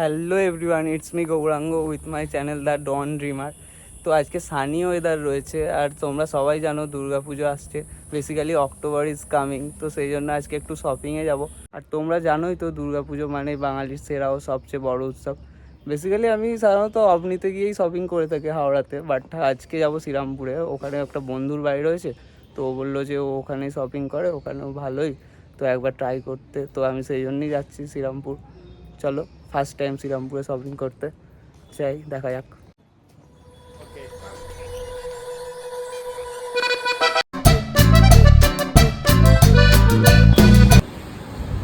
Hello everyone, it's me Gauranga with my channel the dawn dreamer. তো আজকে Sunny weather রয়েছে, আর তোমরা সবাই জানো দুর্গাপুজো আসছে। বেসিক্যালি অক্টোবর ইজ কামিং, তো সেই জন্য আজকে একটু শপিংয়ে যাব। আর তোমরা জানোই তো দুর্গাপুজো মানে বাঙালির সেরা ও সবচেয়ে বড় উৎসব। বেসিক্যালি আমি সাধারণত অবনিতে গিয়েই শপিং করে থাকি হাওড়াতে, বাট আজকে যাব শ্রীরামপুরে। ওখানে একটা বন্ধুর বাড়ি রয়েছে, তো ও বললো যে ও ওখানে শপিং করে, ওখানেও ভালোই, তো একবার ট্রাই করতে। তো আমি সেই জন্যই যাচ্ছি শ্রীরামপুর। চলো, ফার্স্ট টাইম শ্রীরামপুরে শপিং করতে চাই, দেখা যাক।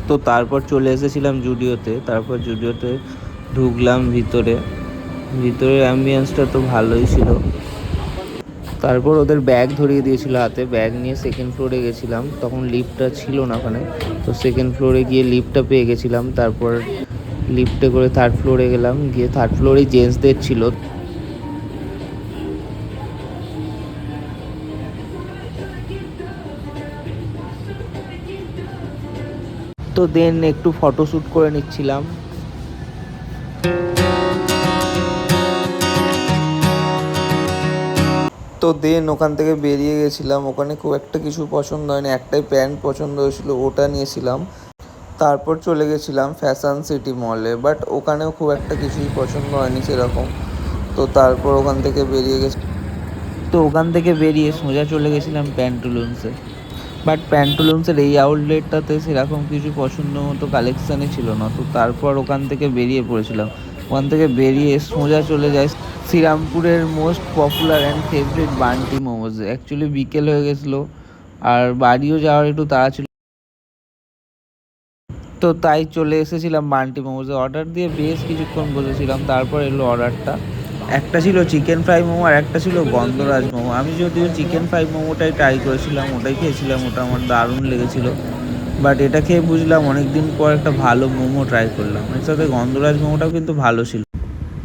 তো তারপর চলে এসেছিলাম জুডিওতে। তারপর জুডিওতে ঢুকলাম ভিতরে। ভিতরের অ্যাম্বিয়েন্সটা তো ভালোই ছিল। তারপর ওদের ব্যাগ ধরিয়ে দিয়েছিল হাতে, ব্যাগ নিয়ে সেকেন্ড ফ্লোরে গেছিলাম। তখন লিফটটা ছিল না ওখানে, তো সেকেন্ড ফ্লোরে গিয়ে লিফটটা পেয়ে গেছিলাম। তারপর লিফটে করে থার্ড ফ্লোরে গেলাম, গিয়ে থার্ড ফ্লোরেই জেন্টসদের ছিল। তো দেন একটু ফটোশ্যুট করে নিচ্ছিলাম। তো দেন ওখান থেকে বেরিয়ে গেছিলাম। ওখানে খুব একটা কিছু পছন্দ হয়নি, একটাই প্যান্ট পছন্দ হয়েছিল, ওটা নিয়েছিলাম। তারপর চলে গেছিলাম ফ্যাশন সিটি মলে, বাট ওখানেও খুব একটা কিছুই পছন্দ হয়নি সেরকম। তো তারপর ওখান থেকে বেরিয়ে সোজা চলে গেছিলাম প্যান্টুলুন্সে। বাট প্যান্টুলুন্সের এই আউটলেটটাতে সেরকম কিছু পছন্দ মতো কালেকশানই ছিল না। তো তারপর ওখান থেকে বেরিয়ে পড়েছিলাম। ওখান থেকে বেরিয়ে সোজা চলে যায় শ্রীরামপুরের most popular and favourite Bunty momos. Actually বিকেল হয়ে গেছিলো, আর বাড়িও যাওয়ার একটু তাড়া ছিল, তো তাই চলে এসেছিলাম বান্টি মোমোজে। অর্ডার দিয়ে বেশ কিছুক্ষণ বসেছিলাম, তারপর এলো অর্ডারটা। একটা ছিল চিকেন ফ্রাই মোমো আর একটা ছিল গন্ধরাজ মোমো। আমি যদিও চিকেন ফ্রাই মোমোটাই ট্রাই করেছিলাম, ওটাই খেয়েছিলাম, ওটা আমার দারুণ লেগেছিলো। বাট এটা খেয়ে বুঝলাম অনেক দিন পর একটা ভালো মোমো ট্রাই করলাম। এর সাথে গন্ধরাজ মোমোটাও কিন্তু ভালো ছিল।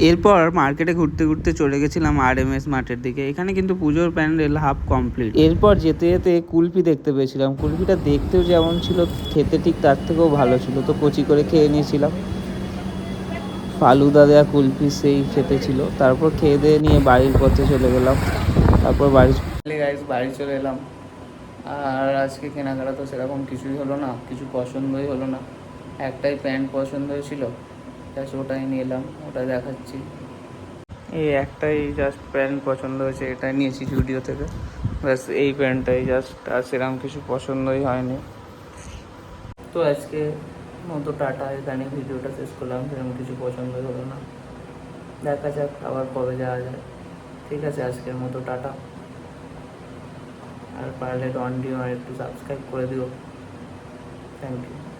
এরপর মার্কেটে ঘুরতে ঘুরতে চলে গেছিলাম RMS মার্টের দিকে। এখানে কিন্তু পুজোর প্যান্ডেল হাফ কমপ্লিট। এরপর যেতে যেতে কুলফি দেখতে পেয়েছিলাম। কুলফিটা দেখতেও যেমন ছিল, খেতে ঠিক তার থেকেও ভালো ছিল। তো কচি করে খেয়ে নিয়েছিলাম। ফালুদা দেওয়া কুলফি সেই খেতে ছিল। তারপর খেয়ে দিয়ে নিয়ে বাড়ির পথে চলে গেলাম। তারপর বাড়ি চলে এলাম। আর আজকে কেনাকাটা তো সেরকম কিছুই হলো না, কিছু পছন্দই হলো না। একটাই প্যান্ট পছন্দ হয়েছিল, জাস্ট ওটাই নিয়ে এলাম, ওটা দেখাচ্ছি। এই একটাই জাস্ট প্যান্ট পছন্দ হয়েছে, এটাই নিয়েছি জুডিও থেকে। ব্যাস এই প্যান্টটাই জাস্ট, আর সেরকম কিছু পছন্দই হয়নি। তো আজকে মতো টাটা, এখানে ভিডিওটা শেষ করলাম। সেরকম কিছু পছন্দই হলো না, দেখা যাক আবার কবে যাওয়া যায়। ঠিক আছে, আজকের মতো টাটা। আর পারলে ডন ডিমার একটু সাবস্ক্রাইব করে দিও। Thank you.